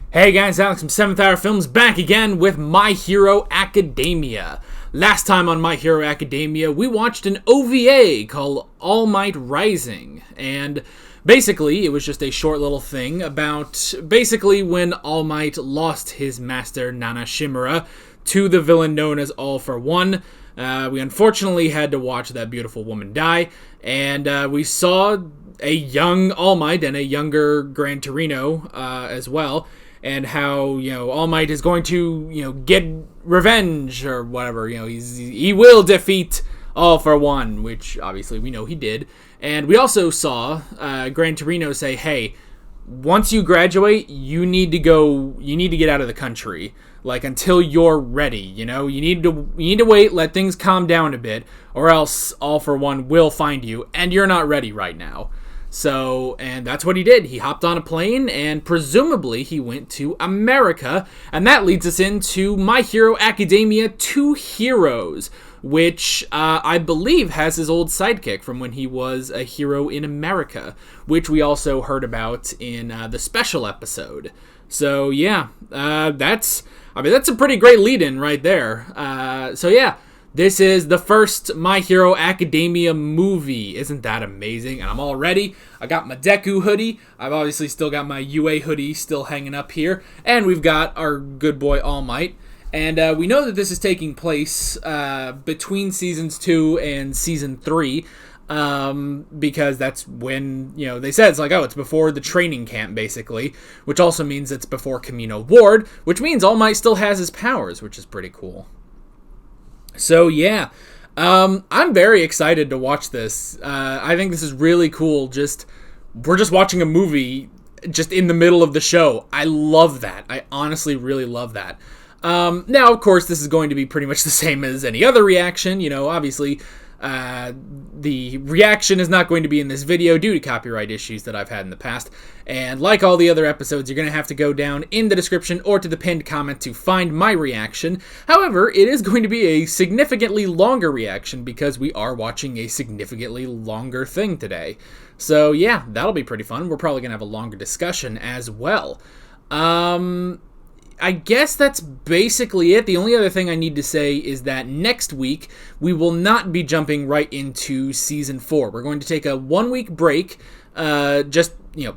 Hey guys, Alex from 7th Hour Films back again with My Hero Academia. Last time on My Hero Academia, we watched an OVA called All Might Rising, and basically it was just a short little thing about basically when All Might lost his master Nana Shimura to the villain known as All for One. We unfortunately had to watch that beautiful woman die, and we saw a young All Might and a younger Gran Torino as well, and how, All Might is going to, get revenge or whatever. He will defeat All for One, which obviously we know he did. And we also saw Gran Torino say, hey, once you graduate, you need to get out of the country, like, until you're ready. You need to wait, let things calm down a bit, or else All for One will find you, and you're not ready right now. So, and that's what he did. He hopped on a plane, and presumably he went to America, and that leads us into My Hero Academia 2 Heroes, which I believe has his old sidekick from when he was a hero in America, which we also heard about in the special episode. So yeah, that's a pretty great lead-in right there. So yeah, this is the first My Hero Academia movie. Isn't that amazing? And I'm all ready. I got my Deku hoodie. I've obviously still got my UA hoodie still hanging up here. And we've got our good boy All Might. And we know that this is taking place between Seasons 2 and Season 3. Because that's when, they said it's like, it's before the training camp, basically. Which also means it's before Camino Ward. Which means All Might still has his powers, which is pretty cool. So yeah, I'm very excited to watch this. I think this is really cool. We're just watching a movie just in the middle of the show. I love that. I honestly really love that. Now, of course, this is going to be pretty much the same as any other reaction. Obviously, the reaction is not going to be in this video due to copyright issues that I've had in the past. And like all the other episodes, you're going to have to go down in the description or to the pinned comment to find my reaction. However, it is going to be a significantly longer reaction because we are watching a significantly longer thing today. So yeah, that'll be pretty fun. We're probably going to have a longer discussion as well. I guess that's basically it. The only other thing I need to say is that next week, we will not be jumping right into Season 4. We're going to take a 1-week break,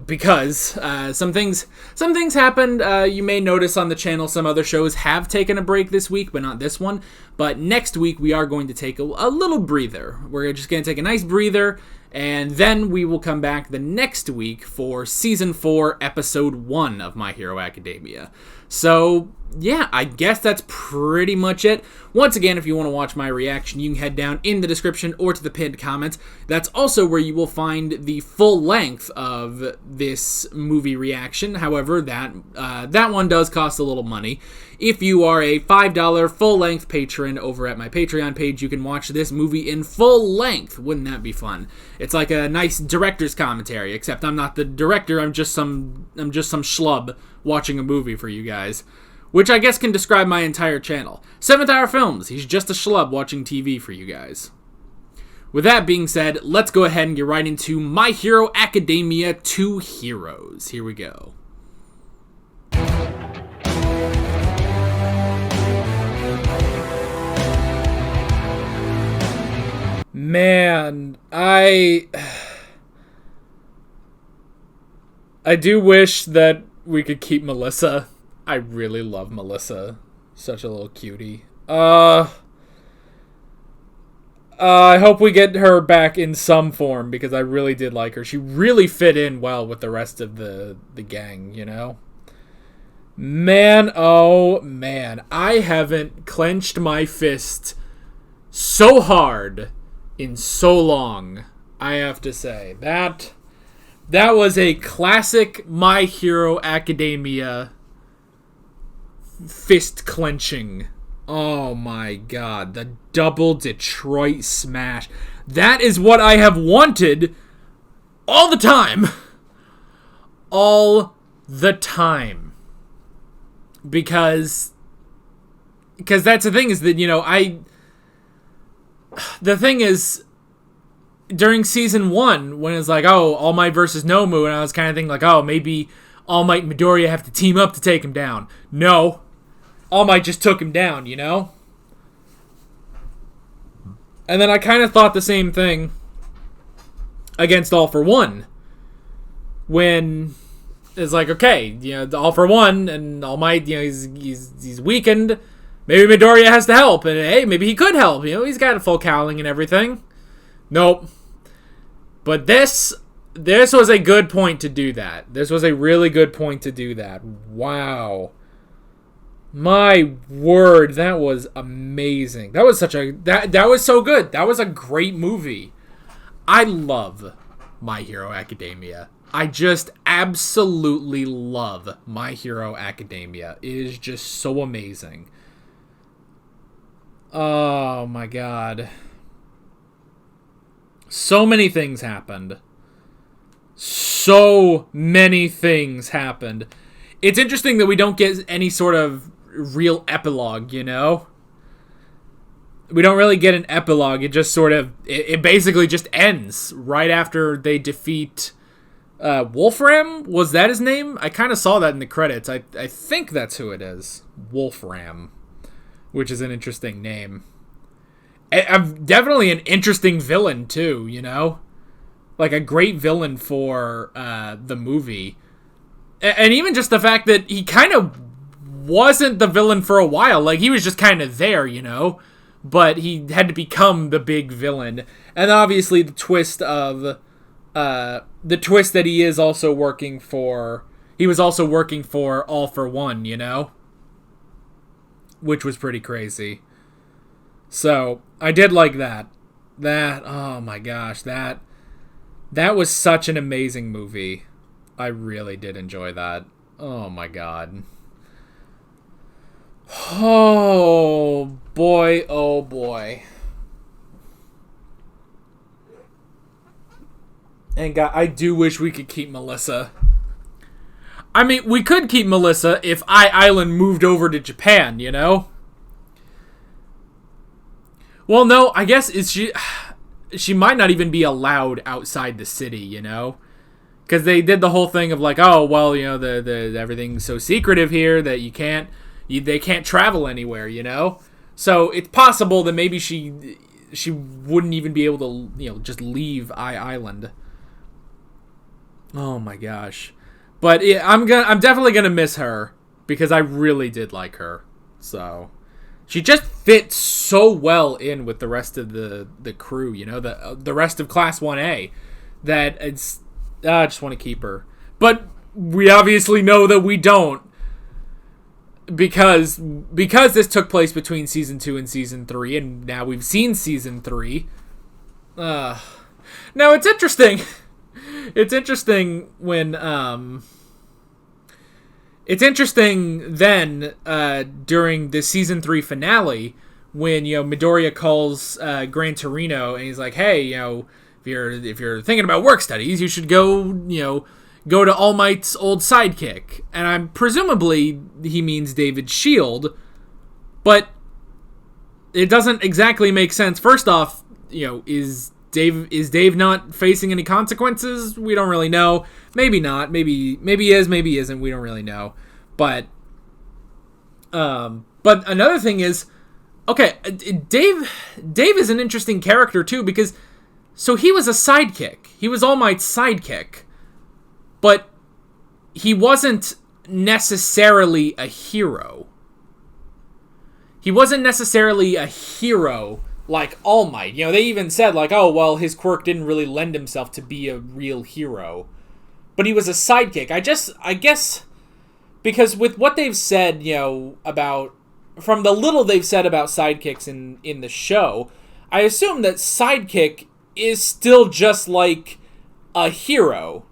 because some things happened. You may notice on the channel some other shows have taken a break this week, but not this one. But next week, we are going to take a little breather. We're just going to take a nice breather, and then we will come back the next week for Season 4, Episode 1 of My Hero Academia. So, yeah, I guess that's pretty much it. Once again, if you want to watch my reaction, you can head down in the description or to the pinned comments. That's also where you will find the full length of this movie reaction. However, that one does cost a little money. If you are a $5 full-length patron over at my Patreon page, you can watch this movie in full length. Wouldn't that be fun? It's like a nice director's commentary, except I'm not the director. I'm just some schlub watching a movie for you guys, which I guess can describe my entire channel. 7th Hour Films. He's just a schlub watching TV for you guys. With that being said, let's go ahead and get right into My Hero Academia 2 Heroes. Here we go. Man, I do wish that we could keep Melissa. I really love Melissa. Such a little cutie. I hope we get her back in some form because I really did like her. She really fit in well with the rest of the gang, Man, oh man. I haven't clenched my fist so hard in so long, I have to say. That was a classic My Hero Academia fist clenching. Oh my god, the double Detroit smash. That is what I have wanted all the time. All the time. Because that's the thing is that, the thing is, during Season 1, when it's like, All Might versus Nomu, and I was kind of thinking like, maybe All Might and Midoriya have to team up to take him down. No. All Might just took him down, you know? And then I kind of thought the same thing against All for One. When it's like, okay, All for One and All Might, he's weakened. Maybe Midoriya has to help. And hey, maybe he could help. He's got a full cowling and everything. Nope. But this was a good point to do that. This was a really good point to do that. Wow. My word, that was amazing. That was that was so good. That was a great movie. I love My Hero Academia. I just absolutely love My Hero Academia. It is just so amazing. Oh my god. So many things happened. So many things happened. It's interesting that we don't get any sort of real epilogue, We don't really get an epilogue. It just sort of... It basically just ends right after they defeat... Wolfram? Was that his name? I kind of saw that in the credits. I think that's who it is. Wolfram. Which is an interesting name. Definitely an interesting villain, too, Like a great villain for the movie. And even just the fact that he kind of wasn't the villain for a while. Like, he was just kind of there, But he had to become the big villain. And obviously the twist of... the twist that he is also working for... He was also working for All for One, Which was pretty crazy. So, I did like that. Oh my gosh, that was such an amazing movie. I really did enjoy that. Oh my god. Oh boy, oh boy. And God, I do wish we could keep Melissa. I mean, we could keep Melissa if Island moved over to Japan, Well, no, I guess she might not even be allowed outside the city, Because they did the whole thing of like, oh, well, the everything's so secretive here that they can't travel anywhere, So it's possible that maybe she wouldn't even be able to, just leave Island. Oh my gosh. But yeah, I'm definitely gonna miss her because I really did like her. So she just fits so well in with the rest of the crew, the rest of Class 1A, that it's I just want to keep her. But we obviously know that we don't, because this took place between season 2 and season 3, and now we've seen season 3. Now it's interesting. It's interesting when it's interesting then during the season 3 finale when Midoriya calls Gran Torino and he's like, hey, if you're thinking about work studies, you should go to All Might's old sidekick. And I'm presumably he means David Shield, but it doesn't exactly make sense. First off, is Dave not facing any consequences? We don't really know. Maybe not. Maybe he is. Maybe he isn't. We don't really know. But another thing is, okay, Dave is an interesting character too, because so he was a sidekick. He was All Might's sidekick, but he wasn't necessarily a hero. He wasn't necessarily a hero like All Might. They even said like, oh, well, his quirk didn't really lend himself to be a real hero. But he was a sidekick. I guess, because with what they've said, about, from the little they've said about sidekicks in the show, I assume that sidekick is still just like a hero,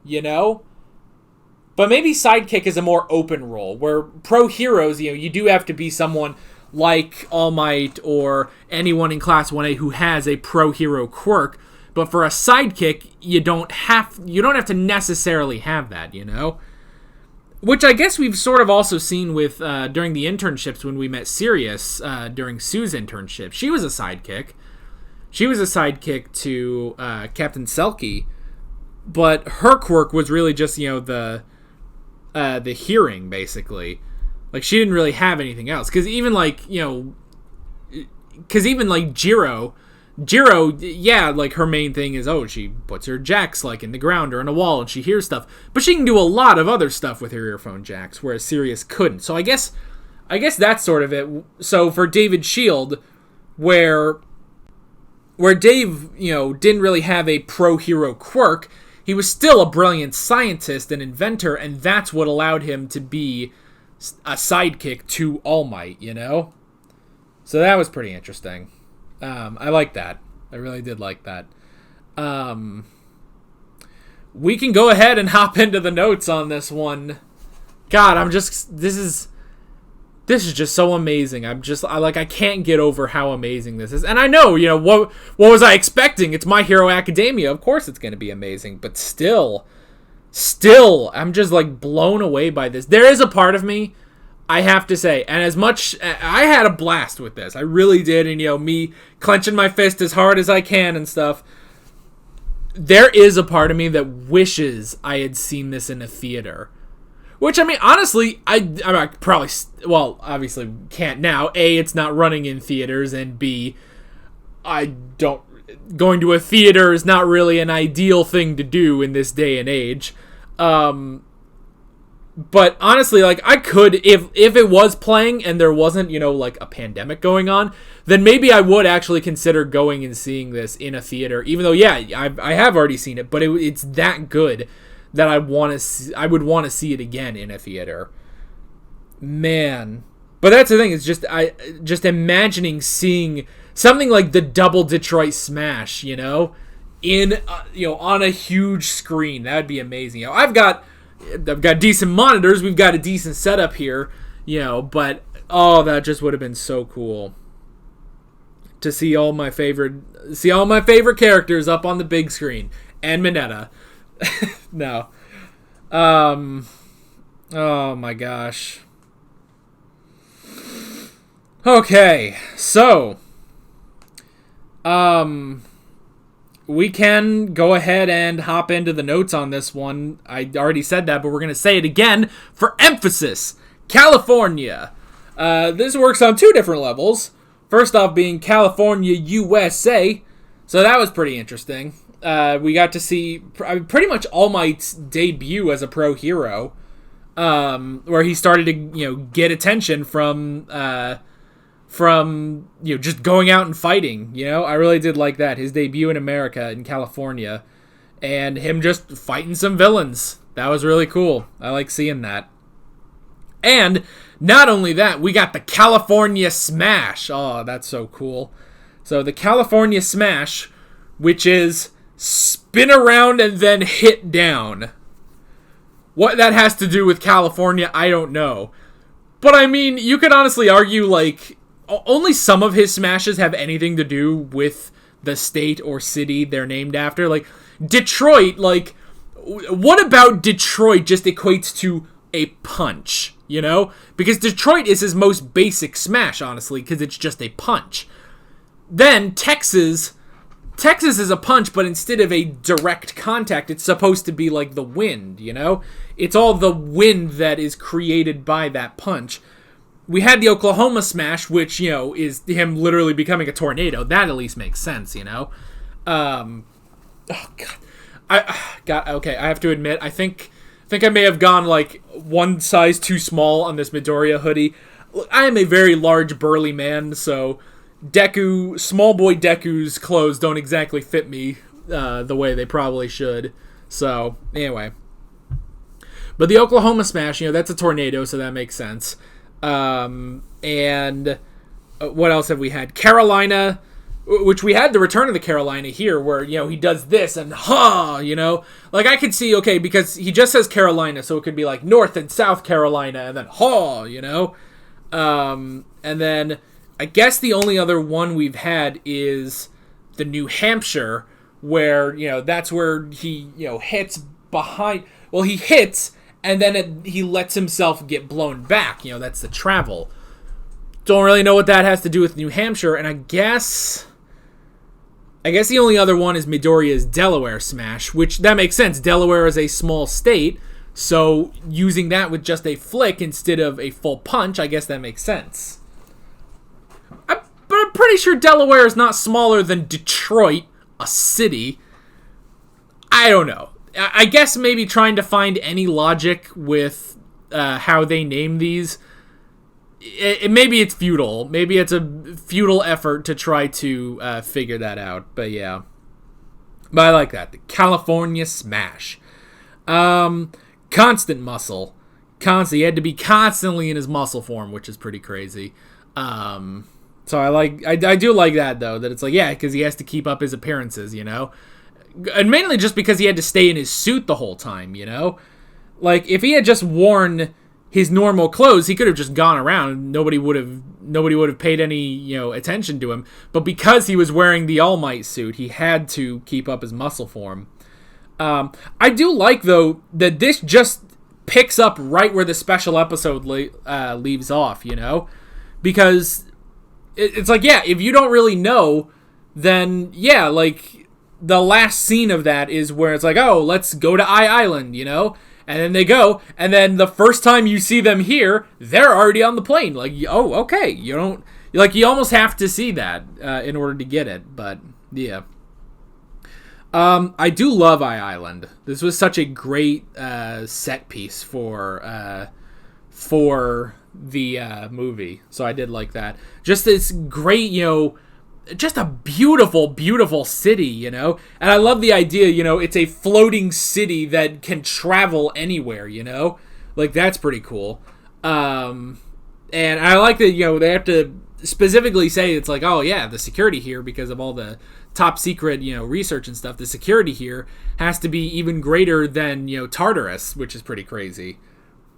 But maybe sidekick is a more open role, where pro heroes, you do have to be someone like All Might or anyone in Class 1A who has a pro hero quirk, but for a sidekick, you don't have to necessarily have that, Which I guess we've sort of also seen with during the internships when we met Sirius during Sue's internship. She was a sidekick. She was a sidekick to Captain Selkie, but her quirk was really just the hearing, basically. Like, she didn't really have anything else. Because even, like, Jiro, yeah, like, her main thing is, she puts her jacks, like, in the ground or in a wall, and she hears stuff. But she can do a lot of other stuff with her earphone jacks, whereas Sirius couldn't. So I guess that's sort of it. So for David Shield, where Dave, didn't really have a pro-hero quirk, he was still a brilliant scientist and inventor, and that's what allowed him to be a sidekick to All Might, So that was pretty interesting. I like that. I really did like that. We can go ahead and hop into the notes on this one. God, this is just so amazing. I can't get over how amazing this is. And I know, what was I expecting? It's My Hero Academia. Of course it's going to be amazing. But still, I'm just, like, blown away by this. There is a part of me, I have to say, and as much, I had a blast with this. I really did. And, me clenching my fist as hard as I can and stuff. There is a part of me that wishes I had seen this in a theater. Which, I mean, honestly, I probably, obviously can't now. A, it's not running in theaters, and B, going to a theater is not really an ideal thing to do in this day and age. But honestly, like, I could, if it was playing and there wasn't, like, a pandemic going on, then maybe I would actually consider going and seeing this in a theater. Even though, yeah, I have already seen it, but it's that good that I would want to see it again in a theater. Man. But that's the thing, it's just imagining seeing something like the double Detroit Smash, in on a huge screen. That would be amazing. I've got decent monitors, we've got a decent setup here, but that just would have been so cool to see all my favorite characters up on the big screen, and Mineta. No. Oh my gosh. Okay, so we can go ahead and hop into the notes on this one. I already said that, but we're going to say it again for emphasis. California. This works on two different levels. First off being California, USA. So that was pretty interesting. We got to see pretty much All Might's debut as a pro hero, where he started to get attention from just going out and fighting. I really did like that, his debut in America, in California, and him just fighting some villains. That was really cool. I like seeing that. And not only that, we got the California Smash. Oh, that's so cool. So the California Smash, which is spin around and then hit down. What that has to do with California, I don't know. But I mean, you could honestly argue, like, only some of his smashes have anything to do with the state or city they're named after. Like, Detroit, like, what about Detroit just equates to a punch, Because Detroit is his most basic smash, honestly, because it's just a punch. Then Texas is a punch, but instead of a direct contact, it's supposed to be like the wind, It's all the wind that is created by that punch. We had the Oklahoma Smash, which, is him literally becoming a tornado. That at least makes sense, Oh, God. Okay, I have to admit, I think I may have gone, like, one size too small on this Midoriya hoodie. I am a very large, burly man, so small boy Deku's clothes don't exactly fit me the way they probably should. So, anyway. But the Oklahoma Smash, that's a tornado, so that makes sense. And what else have we had? Carolina, which we had the return of the Carolina here, where, he does this and Like, I could see, okay, because he just says Carolina, so it could be like North and South Carolina, and then and then I guess the only other one we've had is the New Hampshire, where, that's where he, hits behind. Well, he hits, and then he lets himself get blown back. That's the travel. Don't really know what that has to do with New Hampshire, and I guess the only other one is Midoriya's Delaware Smash, which, that makes sense. Delaware is a small state, So using that with just a flick instead of a full punch, I guess that makes sense. But I'm pretty sure Delaware is not smaller than Detroit, a city. I don't know. I guess maybe trying to find any logic with how they name these, maybe it's futile. Maybe it's a futile effort to try to figure that out. But yeah. But I like that. The California Smash. Constant muscle. He had to be constantly in his muscle form, which is pretty crazy. So I do like that, though, that it's like, yeah, because he has to keep up his appearances, you know? And mainly just because he had to stay in his suit the whole time, you know? Like, if he had just worn his normal clothes, he could have just gone around. Nobody would have paid any, you know, attention to him. But because he was wearing the All Might suit, he had to keep up his muscle form. I do like, though, that this just picks up right where the special episode leaves off, you know? Because it's like, yeah, if you don't really know, then, yeah, like, the last scene of that is where it's like, oh, let's go to Island, you know? And then they go, and then the first time you see them here, they're already on the plane. Like, oh, okay, you don't... Like, you almost have to see that in order to get it, but, yeah. I do love Island. This was such a great set piece for the movie, so I did like that. Just this great, you know, just a beautiful, beautiful city, you know? And I love the idea, you know, it's a floating city that can travel anywhere, you know? Like, that's pretty cool. And I like that, you know, they have to specifically say it's like, oh, yeah, the security here, because of all the top secret, you know, research and stuff, the security here has to be even greater than, you know, Tartarus, which is pretty crazy.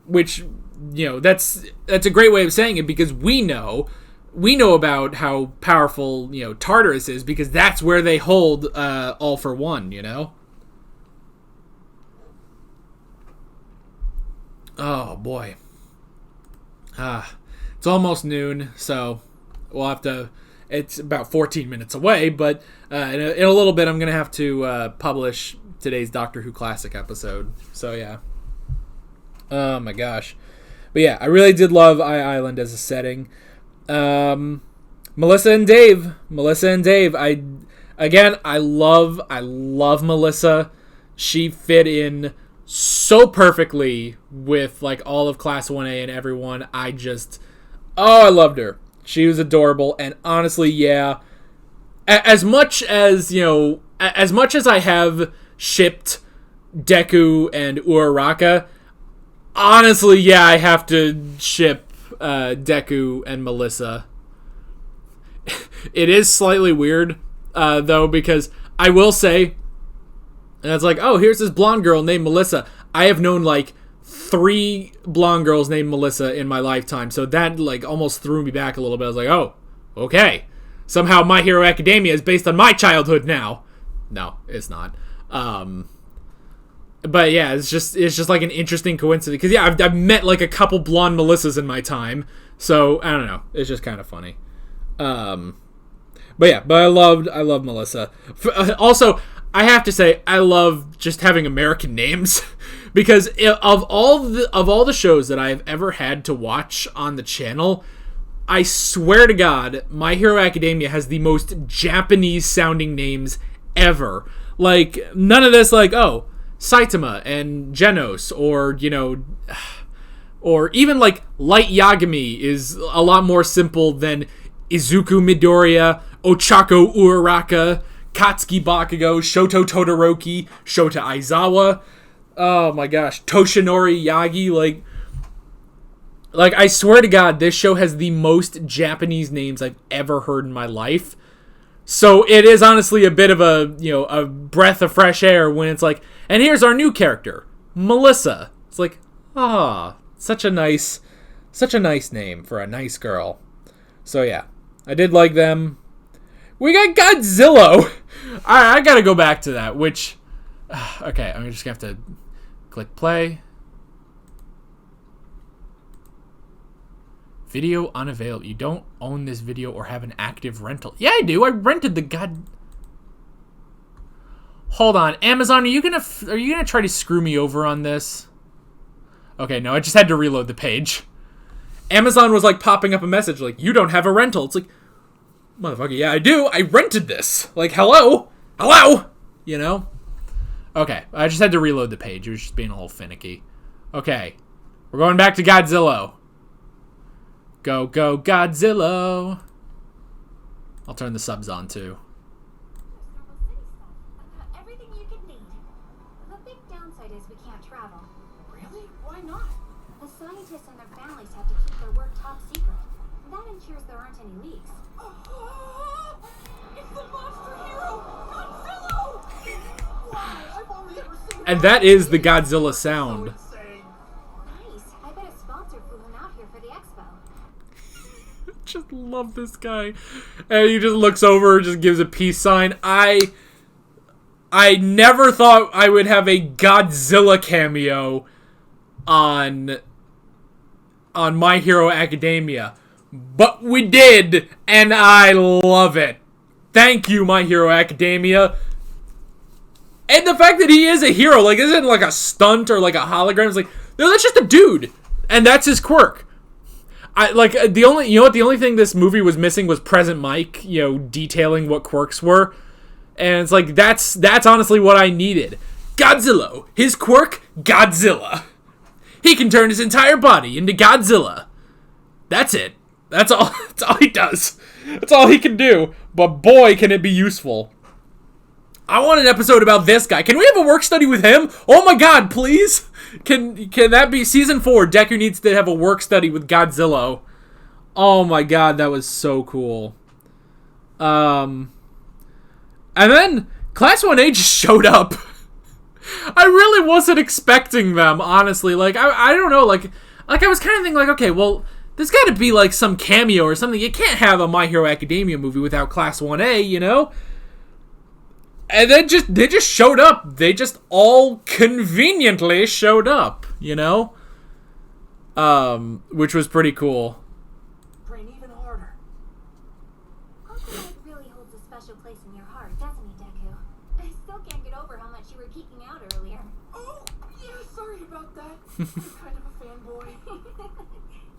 Which, you know, that's a great way of saying it, because we know about how powerful, you know, Tartarus is, because that's where they hold All for One, you know? Oh, boy. It's almost noon, so we'll have to... It's about 14 minutes away, but in a little bit I'm going to have to publish today's Doctor Who Classic episode. So, yeah. Oh, my gosh. But, yeah, I really did love Island as a setting. Melissa and Dave. I love Melissa. She fit in so perfectly with like all of Class 1A and everyone. I loved her. She was adorable, and honestly, yeah. As much as I have shipped Deku and Uraraka, honestly, yeah, I have to ship Deku and Melissa. It is slightly weird, though, because I will say, and it's like, oh, here's this blonde girl named Melissa. I have known, like, 3 blonde girls named Melissa in my lifetime, so that, like, almost threw me back a little bit. I was like, oh, okay. Somehow My Hero Academia is based on my childhood now. No, it's not. But yeah, it's just like an interesting coincidence, because yeah, I've met like a couple blonde Melissas in my time, so I don't know, it's just kind of funny. But yeah, I love Melissa. Also, I have to say, I love just having American names, because of all the shows that I have ever had to watch on the channel, I swear to God, My Hero Academia has the most Japanese sounding names ever. Like, none of this, like, oh, Saitama and Genos, or, you know, or even like Light Yagami is a lot more simple than Izuku Midoriya, Ochako Uraraka, Katsuki Bakugo, Shoto Todoroki, Shota Aizawa. Oh my gosh, Toshinori Yagi. Like I swear to God, this show has the most Japanese names I've ever heard in my life. So it is honestly a bit of a breath of fresh air when it's like, and here's our new character, Melissa. It's like, such a nice name for a nice girl. So yeah, I did like them. We got Godzilla. I gotta go back to that, which, okay, I'm just gonna have to click play. Video unavailable. You don't own this video or have an active rental. Yeah, I do. I rented the god. Hold on, Amazon. Are you gonna try to screw me over on this? Okay, no, I just had to reload the page. Amazon was, like, popping up a message, like, you don't have a rental. It's like, motherfucker, yeah, I do. I rented this. Like, hello? Hello? You know? Okay, I just had to reload the page. It was just being a little finicky. Okay, we're going back to Godzilla. Go, go, Godzilla. I'll turn the subs on, too. Everything you could need. The big downside is we can't travel. Really? Why not? The scientists and their families have to keep their work top secret. That ensures there aren't any leaks. It's the monster hero, Godzilla! Why? I've only ever seen And that is the Godzilla sound. insane. Nice. I bet a sponsor flew him out here for the expo. Just love this guy. And he just looks over, just gives a peace sign. I never thought I would have a Godzilla cameo on My Hero Academia. But we did, and I love it. Thank you, My Hero Academia. And the fact that he is a hero, like, isn't like a stunt or like a hologram. It's like, no, that's just a dude. And that's his quirk. The only thing this movie was missing was Present Mike, detailing what quirks were. And it's like, that's honestly what I needed. Godzilla. His quirk, Godzilla. He can turn his entire body into Godzilla. That's it. That's all he does. That's all he can do. But boy, can it be useful. I want an episode about this guy. Can we have a work study with him? Oh my god, please? Can that be season 4? Deku needs to have a work study with Godzilla. Oh my god, that was so cool. And then Class 1A just showed up. I really wasn't expecting them, honestly. Like, I don't know, like I was kind of thinking, like, okay, well, there's got to be, like, some cameo or something. You can't have a My Hero Academia movie without Class 1A, you know? And then they just showed up. They just all conveniently showed up, you know? Which was pretty cool. Train even harder. Uncle Mike really holds a special place in your heart, doesn't he, Deku? I still can't get over how much you were geeking out earlier. Oh, yeah, sorry about that. I'm kind of a fanboy.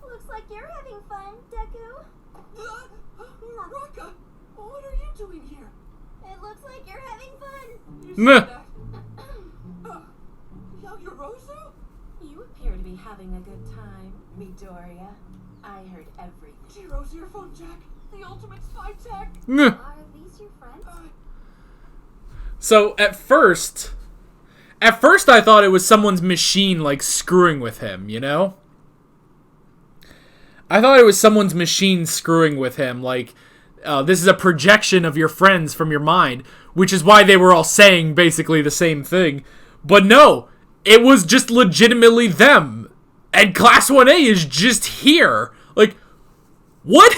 Looks like you're having fun, Deku. Uraraka, what are you doing here? It looks like you're having fun. You Meh. said that. Yaoyorozu? You appear to be having a good time, Midoriya. I heard everything. Jiro's earphone jack, the ultimate spy tech. Are these your friends? So at first I thought it was someone's machine, like, screwing with him, you know? I thought it was someone's machine screwing with him, like, this is a projection of your friends from your mind, which is why they were all saying basically the same thing. But no, it was just legitimately them. And Class 1A is just here. Like, what?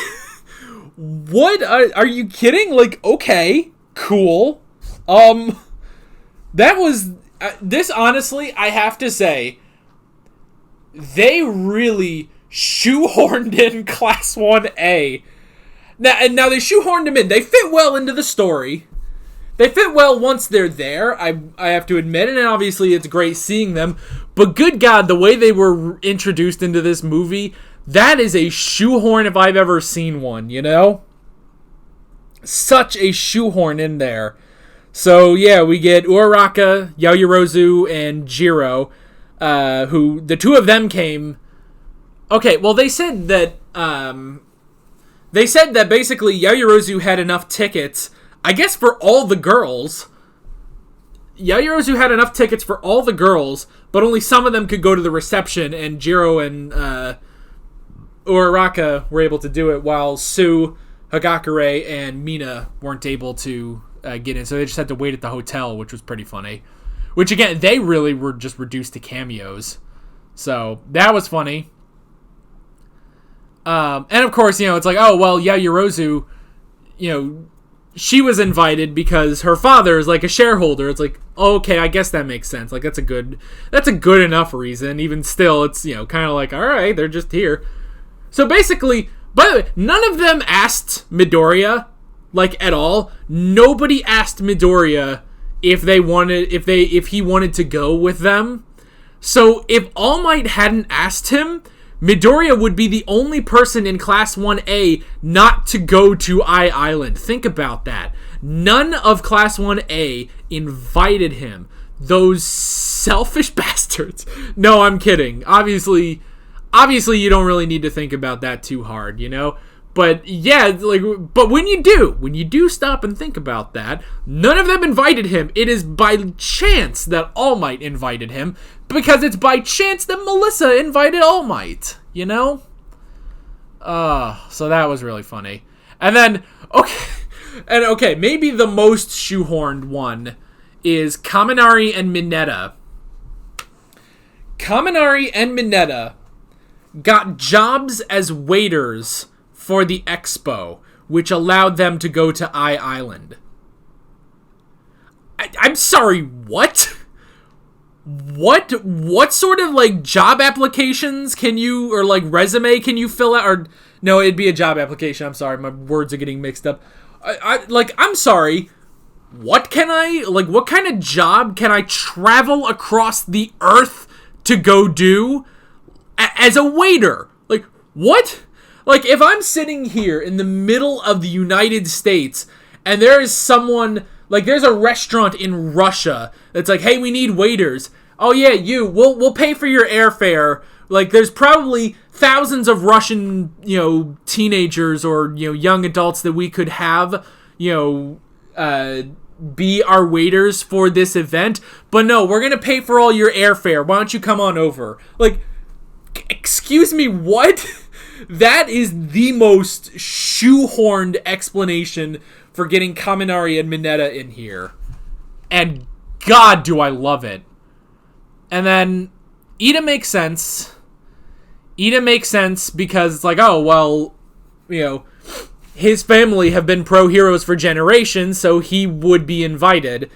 What? Are you kidding? Like, okay, cool. That was... this, honestly, I have to say, they really shoehorned in Class 1A. Now they shoehorned them in. They fit well into the story. They fit well once they're there, I have to admit, and obviously it's great seeing them. But good God, the way they were introduced into this movie, that is a shoehorn if I've ever seen one, you know? Such a shoehorn in there. So, yeah, we get Uraraka, Yaoyorozu, and Jiro, who, the two of them came... Okay, well, they said that basically Yaoyorozu had enough tickets, I guess, for all the girls. Yaoyorozu had enough tickets for all the girls, but only some of them could go to the reception, and Jiro and Uraraka were able to do it, while Sue, Hagakure, and Mina weren't able to get in, so they just had to wait at the hotel, which was pretty funny. Which, again, they really were just reduced to cameos. So, that was funny. And of course, it's like, oh, well, Yaoyorozu, she was invited because her father is like a shareholder. It's like, okay, I guess that makes sense. Like, that's a good enough reason. Even still, it's, kind of like, all right, they're just here. So basically, by the way, none of them asked Midoriya, like, at all. Nobody asked Midoriya if he wanted to go with them. So if All Might hadn't asked him, Midoriya would be the only person in Class 1A not to go to Island. Think about that. None of Class 1A invited him. Those selfish bastards. No, I'm kidding. Obviously you don't really need to think about that too hard, you know? But yeah, but when you do stop and think about that, none of them invited him. It is by chance that All Might invited him, because it's by chance that Melissa invited All Might, you know? So that was really funny. And then, okay, maybe the most shoehorned one is Kaminari and Mineta. Kaminari and Mineta got jobs as waiters for the expo, which allowed them to go to Island. I'm sorry, what? What sort of, job applications can you, or, resume can you fill out, or, no, it'd be a job application, I'm sorry, my words are getting mixed up. I'm sorry, what kind of job can I travel across the earth to go do as a waiter? What? If I'm sitting here in the middle of the United States and there is someone, there's a restaurant in Russia that's hey, we need waiters. Oh yeah, we'll pay for your airfare. There's probably thousands of Russian, teenagers or, young adults that we could have, be our waiters for this event. But no, we're going to pay for all your airfare. Why don't you come on over? Excuse me, what? That is the most shoehorned explanation for getting Kaminari and Mineta in here. And God, do I love it. And then Ida makes sense. Ida makes sense because it's oh, well, his family have been pro heroes for generations, so he would be invited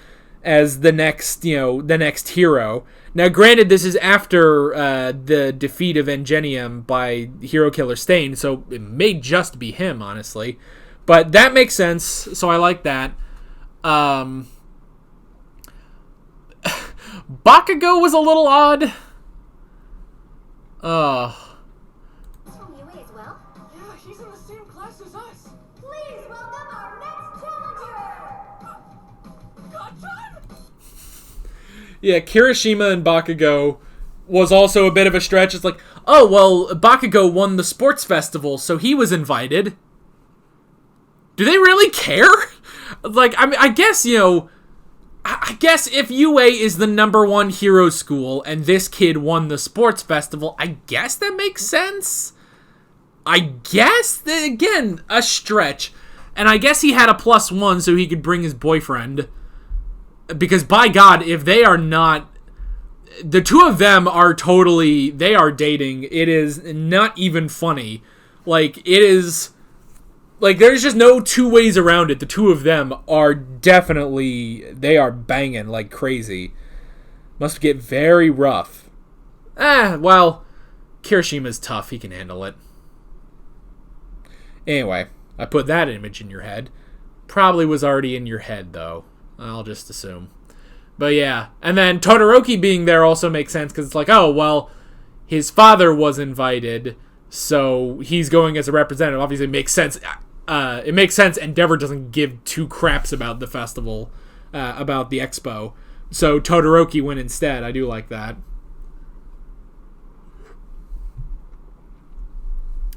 as the next hero. Now, granted, this is after the defeat of Engenium by Hero Killer Stain, so it may just be him, honestly. But that makes sense, so I like that. Bakugo was a little odd. From UA as well? Yeah, he's in the same class as us. Please welcome our next challenger! Gotcha! Yeah, Kirishima and Bakugo was also a bit of a stretch. It's oh, well, Bakugo won the sports festival, so he was invited. Do they really care? I guess, I guess if UA is the #1 hero school and this kid won the sports festival, I guess that makes sense. I guess, again, a stretch. And I guess he had a +1 so he could bring his boyfriend. Because by God, if they are not... The two of them are totally... They are dating. It is not even funny. It is... there's just no two ways around it. The two of them are definitely... They are banging like crazy. Must get very rough. Well... Kirishima's tough. He can handle it. Anyway, I put that image in your head. Probably was already in your head, though. I'll just assume. But yeah. And then Todoroki being there also makes sense, because it's oh, well, his father was invited, so he's going as a representative. Obviously, it makes sense. It makes sense Endeavor doesn't give two craps about the festival, about the expo. So Todoroki went instead. I do like that.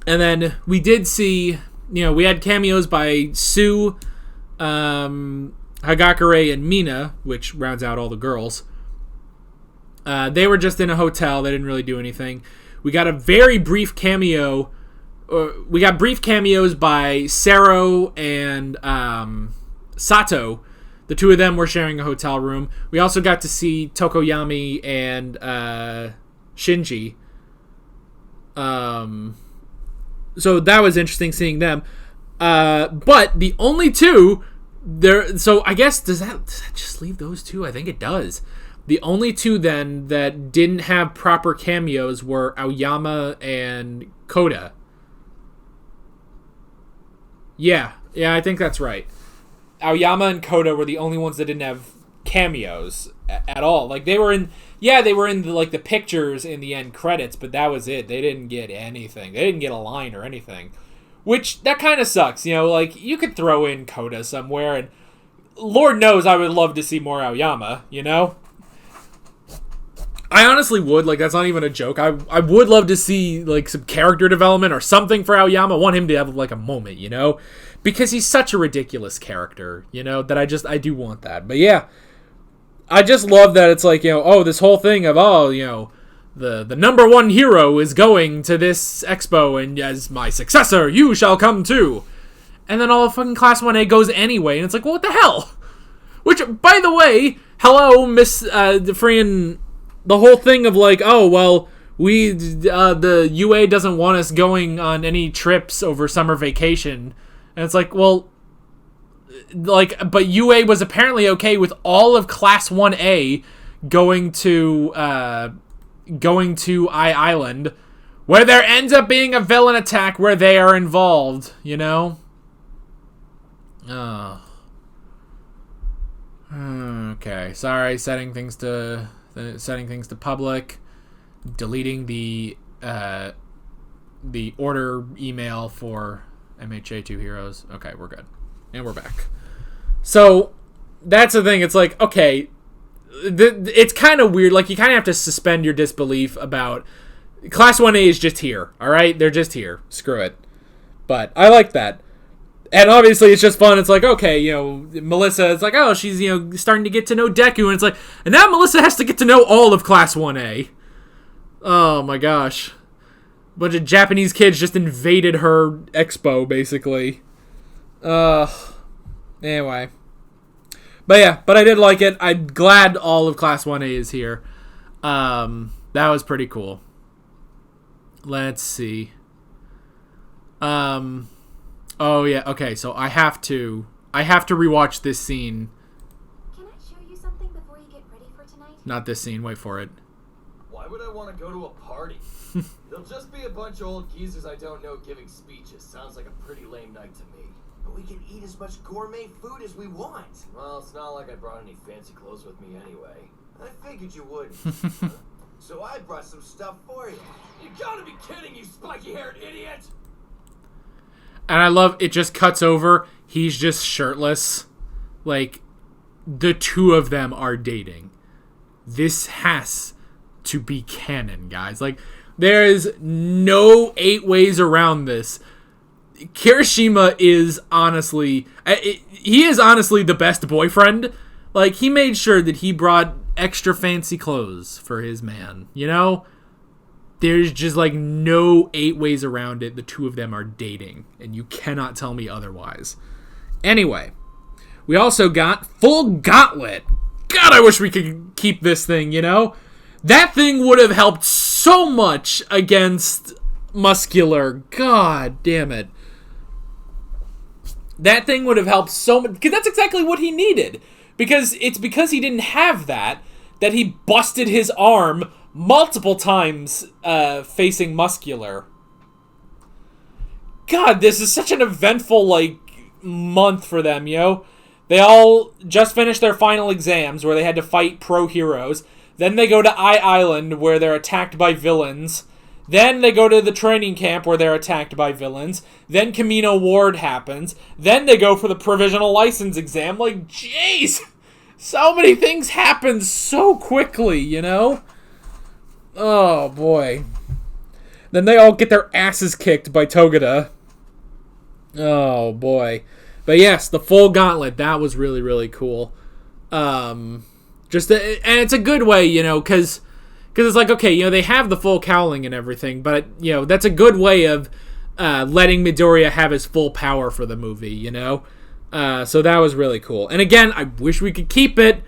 And then we did see, we had cameos by Sue, Hagakure, and Mina, which rounds out all the girls. They were just in a hotel. They didn't really do anything. We got a very brief cameo. We got brief cameos by Sero and Sato. The two of them were sharing a hotel room. We also got to see Tokoyami and Shinji. So that was interesting seeing them. But the only two... So I guess, does that just leave those two? I think it does. The only two then that didn't have proper cameos were Aoyama and Koda. Yeah, I think that's right. Aoyama and Koda were the only ones that didn't have cameos at all. Like, they were in the pictures in the end credits, but that was it. They didn't get anything. They didn't get a line or anything, which that kind of sucks. Like, you could throw in Coda somewhere, and Lord knows I would love to see more Aoyama. I honestly would. Like, that's not even a joke. I would love to see, like, some character development or something for Aoyama. I want him to have, like, a moment, because he's such a ridiculous character, that I do want that. But yeah, I just love that it's like, this whole thing of, the number one hero is going to this expo, and as my successor, you shall come too. And then all of fucking Class 1A goes anyway, and it's like, well, what the hell? Which, by the way, hello, Miss, the whole thing of like, oh, well, the UA doesn't want us going on any trips over summer vacation. And it's like, well, like, but UA was apparently okay with all of Class 1A going to I Island, where there ends up being a villain attack where they are involved, Okay, sorry, setting things to public, deleting the order email for MHA2 Heroes. Okay, we're good. And we're back. So, that's the thing. It's like, okay, it's kind of weird. Like, you kind of have to suspend your disbelief about... Class 1A is just here, alright? They're just here. Screw it. But I like that. And obviously, it's just fun. It's like, okay, Melissa, it's like, oh, she's, starting to get to know Deku. And it's like, and now Melissa has to get to know all of Class 1A. Oh, my gosh. A bunch of Japanese kids just invaded her expo, basically. Anyway. But yeah, I did like it. I'm glad all of Class 1A is here. That was pretty cool. Let's see. Oh yeah, okay, so I have to rewatch this scene. Can I show you something before you get ready for tonight? Not this scene, wait for it. Why would I want to go to a party? It'll just be a bunch of old geezers I don't know giving speeches. Sounds like a pretty lame night to me. But we can eat as much gourmet food as we want. Well, it's not like I brought any fancy clothes with me anyway. I figured you would. So I brought some stuff for you. You gotta be kidding, you spiky-haired idiot! And I love, it just cuts over, he's just shirtless. Like, the two of them are dating. This has to be canon, guys. Like, there is no 8 ways around this. Kirishima is honestly... he is honestly the best boyfriend. Like, he made sure that he brought extra fancy clothes for his man, There's just, like, no 8 ways around it. The two of them are dating, and you cannot tell me otherwise. Anyway, we also got Full Gauntlet. God, I wish we could keep this thing, That thing would have helped so much against Muscular. God damn it. That thing would have helped so much, because that's exactly what he needed. Because he didn't have that he busted his arm multiple times facing Muscular. God, this is such an eventful, month for them, They all just finished their final exams where they had to fight pro heroes. Then they go to Island where they're attacked by villains. Then they go to the training camp where they're attacked by villains. Then Camino Ward happens. Then they go for the provisional license exam. Like, jeez! So many things happen so quickly, Oh, boy. Then they all get their asses kicked by Togeda. Oh, boy. But yes, the Full Gauntlet, that was really, really cool. And it's a good way, because it's like, okay, they have the full cowling and everything, but, that's a good way of letting Midoriya have his full power for the movie, So that was really cool. And again, I wish we could keep it,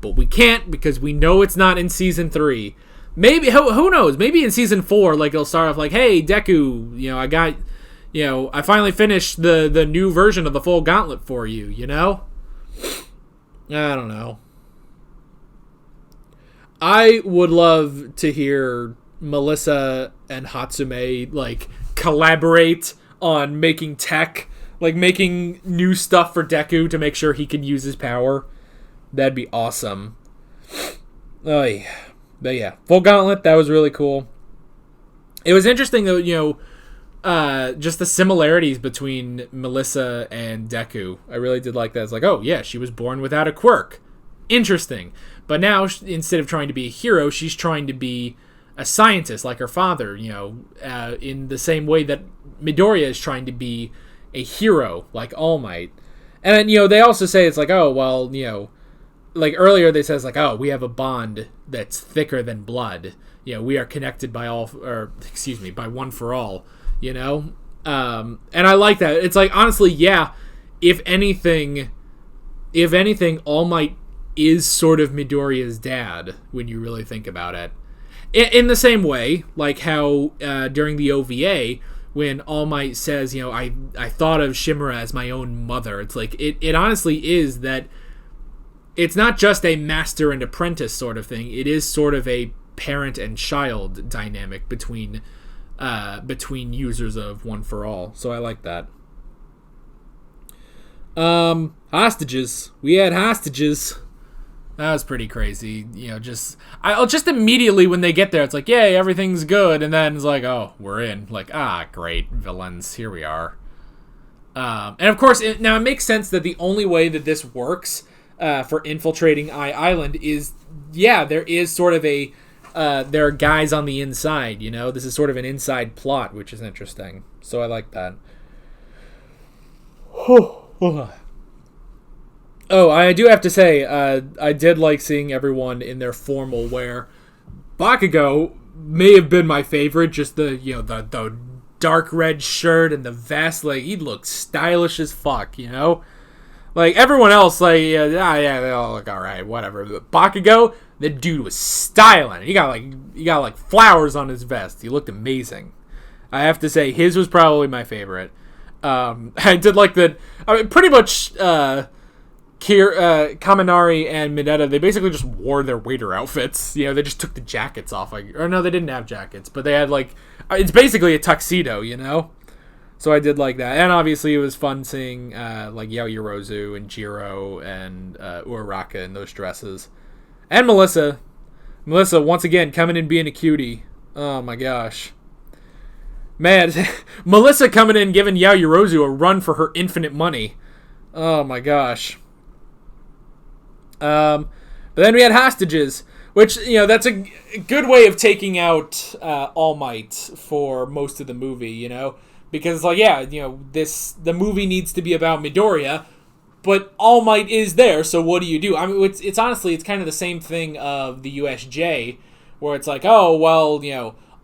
but we can't because we know it's not in Season 3. Maybe, who knows, maybe in Season 4, it'll start off like, hey, Deku, I got, I finally finished the new version of the Full Gauntlet for you, I don't know. I would love to hear Melissa and Hatsume, collaborate on making tech, making new stuff for Deku to make sure he can use his power. That'd be awesome. Oh, yeah. But yeah, Full Gauntlet, that was really cool. It was interesting, though, just the similarities between Melissa and Deku. I really did like that. It's like, oh, yeah, she was born without a quirk. Interesting. But now, instead of trying to be a hero, she's trying to be a scientist like her father, in the same way that Midoriya is trying to be a hero like All Might. And, they also say it's like, oh, well, like earlier they says like, oh, we have a bond that's thicker than blood. We are connected by by one for all, and I like that. It's like, honestly, yeah, if anything, All Might is sort of Midoriya's dad when you really think about it. In the same way, like how during the OVA, when All Might says, I thought of Shimura as my own mother. It's like, it honestly is that it's not just a master and apprentice sort of thing. It is sort of a parent and child dynamic between users of One for All. So I like that. Hostages. We had hostages. That was pretty crazy. Just immediately when they get there, it's like, yay, everything's good. And then it's like, oh, we're in. Like, great, villains. Here we are. And of course, it makes sense that the only way that this works for infiltrating Island is, there is sort of there are guys on the inside, This is sort of an inside plot, which is interesting. So I like that. Oh, I do have to say, I did like seeing everyone in their formal wear. Bakugo may have been my favorite, just the dark red shirt and the vest. Like, he looked stylish as fuck, Like, everyone else, like, they all look alright, whatever. But Bakugo, the dude was styling. He got flowers on his vest. He looked amazing. I have to say, his was probably my favorite. I did like that. I mean, pretty much, Kaminari and Mineta, they basically just wore their waiter outfits. They just took the jackets off. Or no, they didn't have jackets, but they had, it's basically a tuxedo, So I did like that. And obviously it was fun seeing, Yaoyorozu and Jiro and Uraraka in those dresses. And Melissa. Melissa, once again, coming in being a cutie. Oh my gosh. Man, Melissa coming in giving Yaoyorozu a run for her infinite money. Oh my gosh. But then we had hostages, which, that's a good way of taking out All Might for most of the movie, Because, the movie needs to be about Midoriya, but All Might is there, so what do you do? I mean, it's honestly, it's kind of the same thing of the USJ, where it's like, oh, well,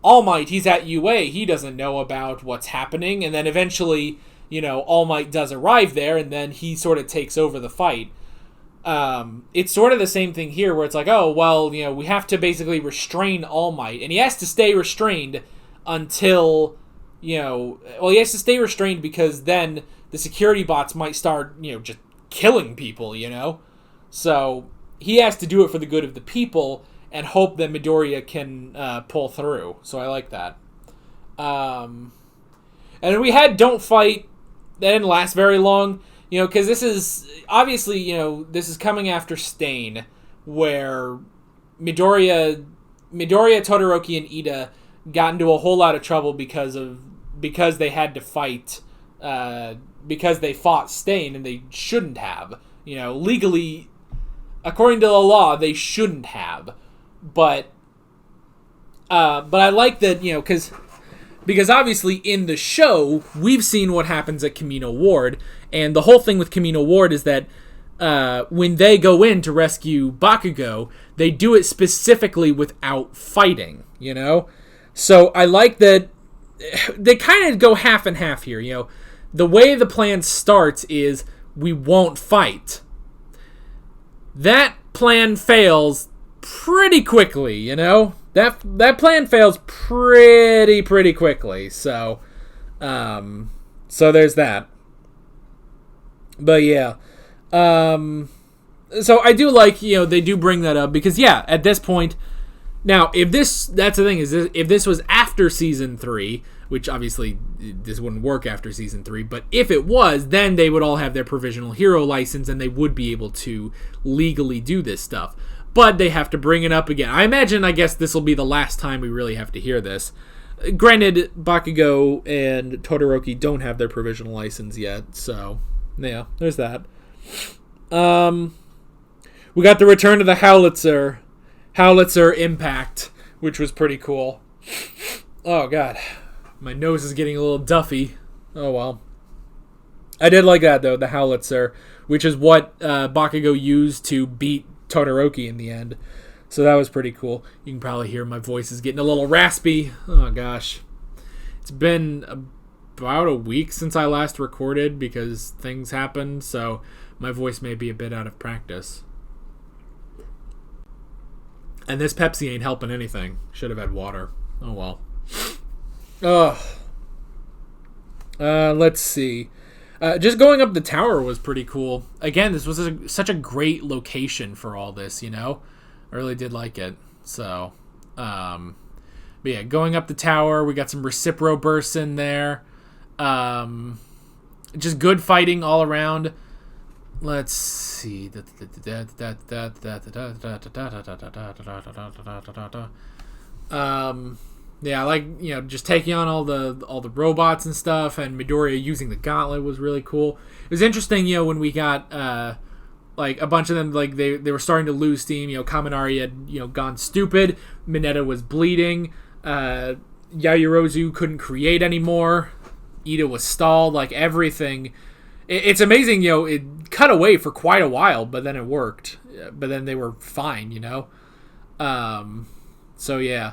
All Might, he's at UA, he doesn't know about what's happening, and then eventually, All Might does arrive there, and then he sort of takes over the fight. It's sort of the same thing here, where it's like, oh, well, we have to basically restrain All Might, and he has to stay restrained until, he has to stay restrained because then the security bots might start, just killing people, So he has to do it for the good of the people and hope that Midoriya can pull through. So I like that. And then we had Don't Fight. That didn't last very long. Because this is, obviously, this is coming after Stain, where Midoriya, Todoroki, and Ida got into a whole lot of trouble because they had to fight, because they fought Stain, and they shouldn't have. Legally, according to the law, they shouldn't have. But I like that, because obviously in the show, we've seen what happens at Kamino Ward, and the whole thing with Kamino Ward is that when they go in to rescue Bakugo, they do it specifically without fighting, So I like that they kind of go half and half here, The way the plan starts is we won't fight. That plan fails pretty quickly, That plan fails pretty quickly, so there's that. But yeah, so I do like, they do bring that up because, at this point, now, that's the thing, is if this was after season 3, which obviously this wouldn't work after season 3, but if it was, then they would all have their provisional hero license and they would be able to legally do this stuff. But they have to bring it up again. I guess this will be the last time we really have to hear this. Granted, Bakugo and Todoroki don't have their provisional license yet, so yeah, there's that. We got the return of the Howitzer Impact, which was pretty cool. Oh god, my nose is getting a little duffy. Oh well. I did like that though, the Howitzer, which is what Bakugo used to beat Todoroki in the end. So that was pretty cool. You can probably hear my voice is getting a little raspy. Oh gosh. It's been about a week since I last recorded because things happened, so my voice may be a bit out of practice. And this Pepsi ain't helping anything. Should have had water. Oh well. Let's see. Just going up the tower was pretty cool. Again, this was such a great location for all this, you know? I really did like it. So, but yeah, going up the tower, we got some Recipro bursts in there. Just good fighting all around. Let's see. Yeah, like, you know, just taking on all the robots and stuff, and Midoriya using the gauntlet was really cool. It was interesting, you know, when we got like a bunch of them, like they were starting to lose steam. You know, Kaminari had, you know, gone stupid. Mineta was bleeding. Yaoyorozu couldn't create anymore. Ida was stalled. Like everything. It's amazing, you know, it cut away for quite a while, but then it worked. But then they were fine, you know? So, yeah.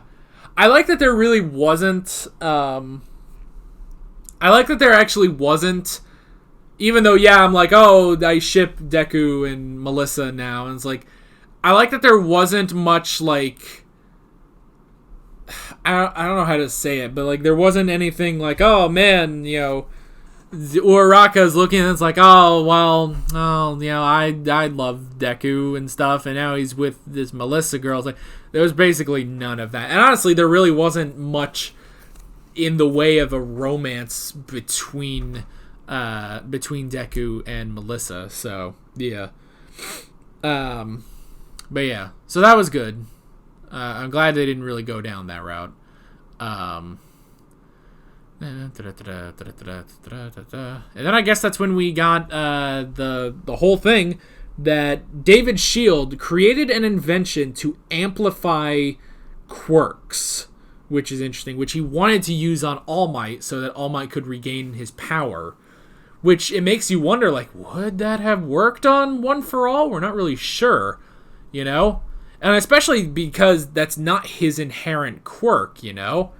I like that there really wasn't... I like that there actually wasn't... Even though, yeah, I'm like, oh, I ship Deku and Melissa now. And it's like... I like that there wasn't much, like... I don't know how to say it, but, like, there wasn't anything like, oh, man, you know... Uraraka's looking and it's like, oh, well, oh, you know, I love Deku and stuff, and now he's with this Melissa girl. It's like, there was basically none of that. And honestly, there really wasn't much in the way of a romance between Deku and Melissa. So, yeah. But yeah, so that was good. I'm glad they didn't really go down that route. And then I guess that's when we got the whole thing that David Shield created an invention to amplify quirks, which is interesting, which he wanted to use on All Might so that All Might could regain his power, which it makes you wonder, like, would that have worked on One for All? We're not really sure, you know? And especially because that's not his inherent quirk, you know?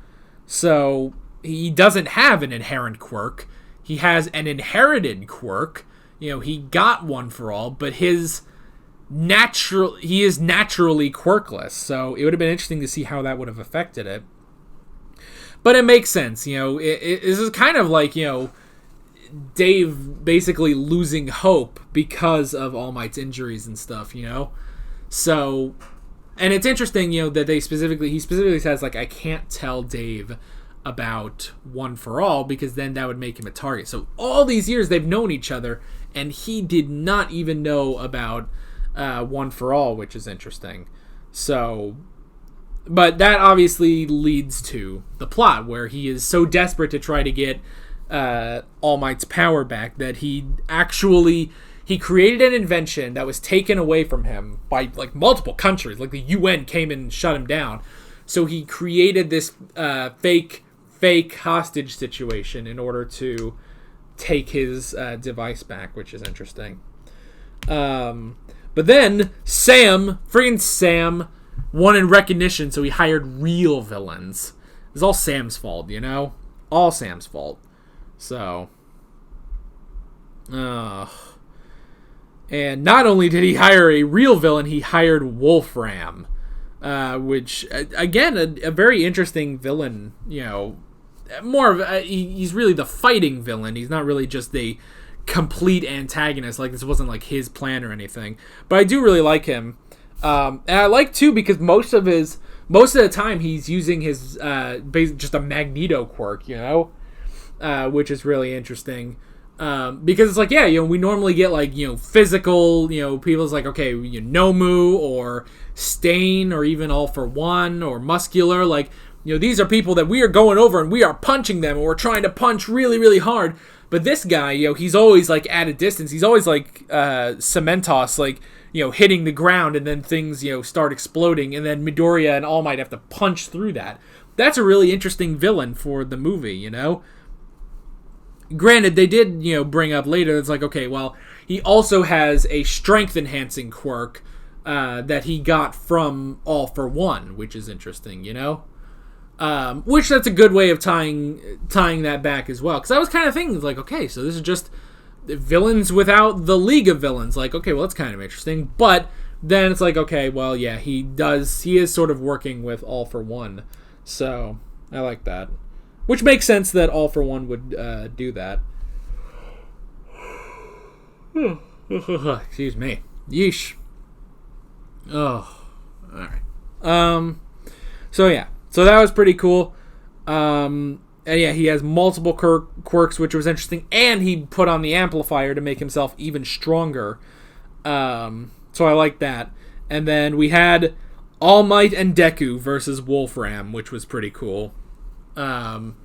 So... he doesn't have an inherent quirk. He has an inherited quirk. You know, he got One for All, but he is naturally quirkless. So it would have been interesting to see how that would have affected it. But it makes sense. You know, this is kind of like, you know, Dave basically losing hope because of All Might's injuries and stuff, you know? So, and it's interesting, you know, that he specifically says, like, I can't tell Dave about One for All because then that would make him a target. So all these years they've known each other and he did not even know about One for All, which is interesting. So, but that obviously leads to the plot where he is so desperate to try to get All Might's power back that he created an invention that was taken away from him by like multiple countries. Like the UN came and shut him down. So he created this fake hostage situation in order to take his device back, which is interesting. But then Sam won in recognition, so he hired real villains. It's all Sam's fault, you know? All Sam's fault. So... and not only did he hire a real villain, he hired Wolfram. Which, again, a very interesting villain, you know, more of he's really the fighting villain. He's not really just a complete antagonist. Like, this wasn't like his plan or anything. But I do really like him. And I like, too, because most of his most of the time he's using his just a Magneto quirk, which is really interesting. Because it's like, yeah, we normally get like, physical, people's like, okay, Nomu or Stain or even All for One or Muscular, like, these are people that we are going over and we are punching them and we're trying to punch really, really hard. But this guy, he's always like at a distance. He's always like Cementos, like, hitting the ground and then things, start exploding and then Midoriya and All Might have to punch through that. That's a really interesting villain for the movie, Granted, they did, bring up later, it's like, okay, well, he also has a strength-enhancing quirk that he got from All for One, which is interesting, which that's a good way of tying that back as well. Because I was kind of thinking, like, okay, so this is just villains without the League of Villains. Like, okay, well, that's kind of interesting. But then it's like, okay, well, yeah, he is sort of working with All for One. So, I like that. Which makes sense that All for One would do that. Excuse me. Yeesh. Oh. Alright. So yeah. So that was pretty cool. And yeah, he has multiple quirks, which was interesting. And he put on the amplifier to make himself even stronger. So I like that. And then we had All Might and Deku versus Wolfram, which was pretty cool. That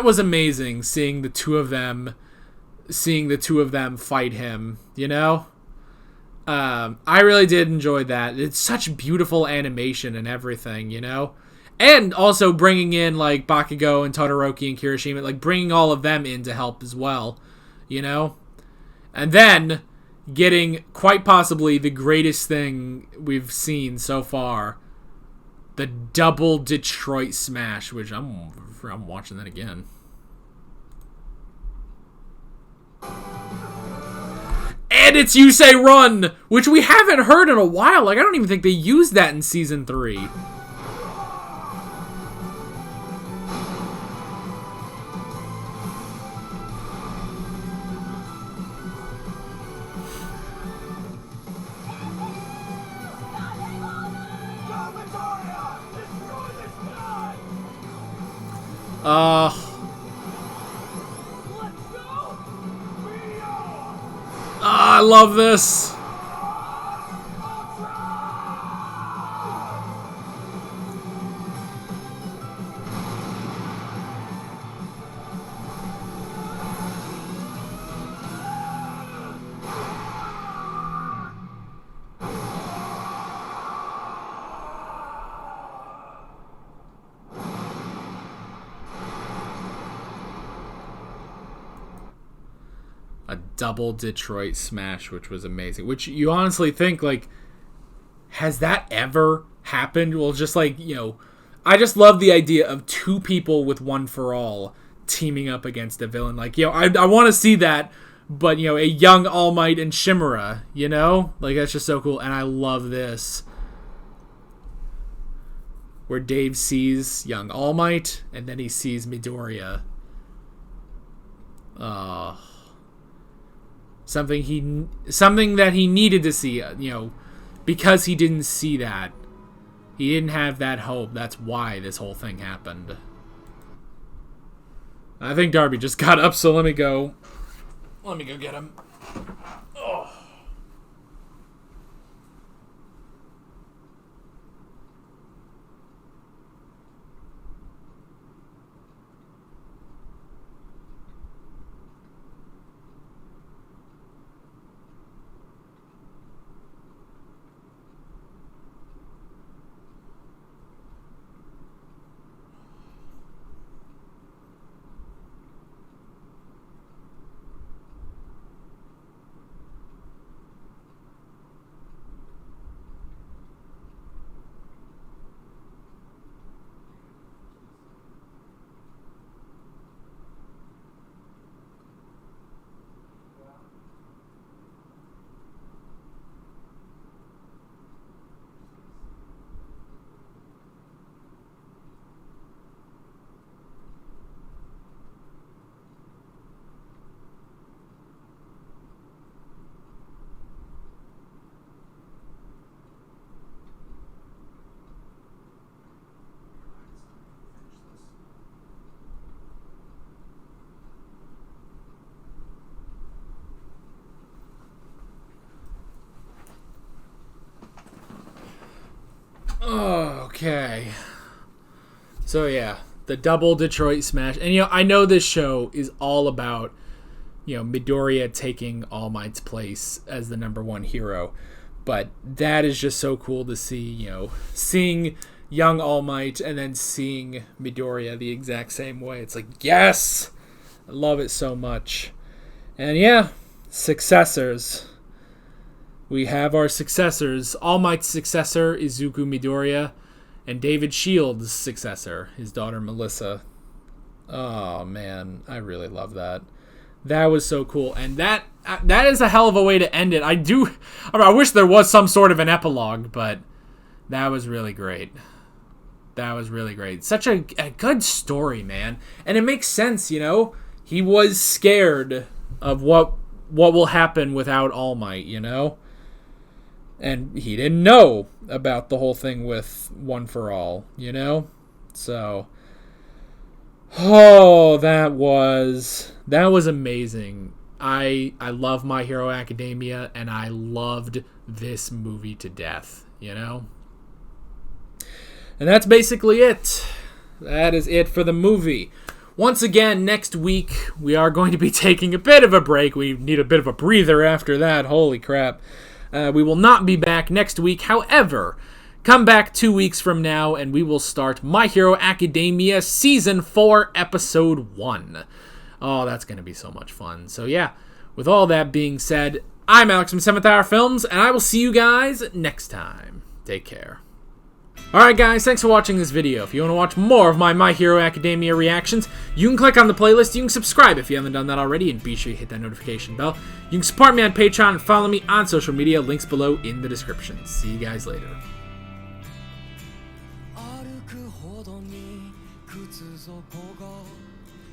was amazing, seeing the two of them fight him, I really did enjoy that. It's such beautiful animation and everything, and also bringing in like Bakugo and Todoroki and Kirishima, like bringing all of them in to help as well, and then getting quite possibly the greatest thing we've seen so far. The double Detroit smash, which I'm watching that again. And it's You Say Run, which we haven't heard in a while. Like, I don't even think they used that in Season 3. I love this. A double Detroit smash, which was amazing. Which you honestly think, like, has that ever happened? Well, just like, I just love the idea of two people with One for All teaming up against a villain. Like, I want to see that, but, a young All Might and Shimura, Like, that's just so cool. And I love this. Where Dave sees young All Might, and then he sees Midoriya. Something that he needed to see, because he didn't see that. He didn't have that hope. That's why this whole thing happened. I think Darby just got up, so let me go get him. Oh. Okay. So yeah, the double Detroit smash. And I know this show is all about, Midoriya taking All Might's place as the #1 hero. But that is just so cool to see, seeing young All Might and then seeing Midoriya the exact same way. It's like, yes! I love it so much. And yeah, successors. We have our successors. All Might's successor, Izuku Midoriya, and David Shields' successor, his daughter Melissa. Oh man, I really love that. That was so cool, and that is a hell of a way to end it. I wish there was some sort of an epilogue, but that was really great. That was really great. Such a good story, man, and it makes sense. He was scared of what will happen without All Might, and he didn't know about the whole thing with One for All, so. Oh, that was amazing. I love My Hero Academia, and I loved this movie to death, And that's basically it. That is it for the movie. Once again, next week, we are going to be taking a bit of a break. We need a bit of a breather after that. Holy crap. We will not be back next week. However, come back 2 weeks from now, and we will start My Hero Academia Season 4, Episode 1. Oh, that's going to be so much fun. So yeah, with all that being said, I'm Alex from 7th Hour Films, and I will see you guys next time. Take care. Alright guys, thanks for watching this video. If you want to watch more of My Hero Academia reactions, you can click on the playlist, you can subscribe if you haven't done that already, and be sure you hit that notification bell. You can support me on Patreon and follow me on social media, links below in the description. See you guys later.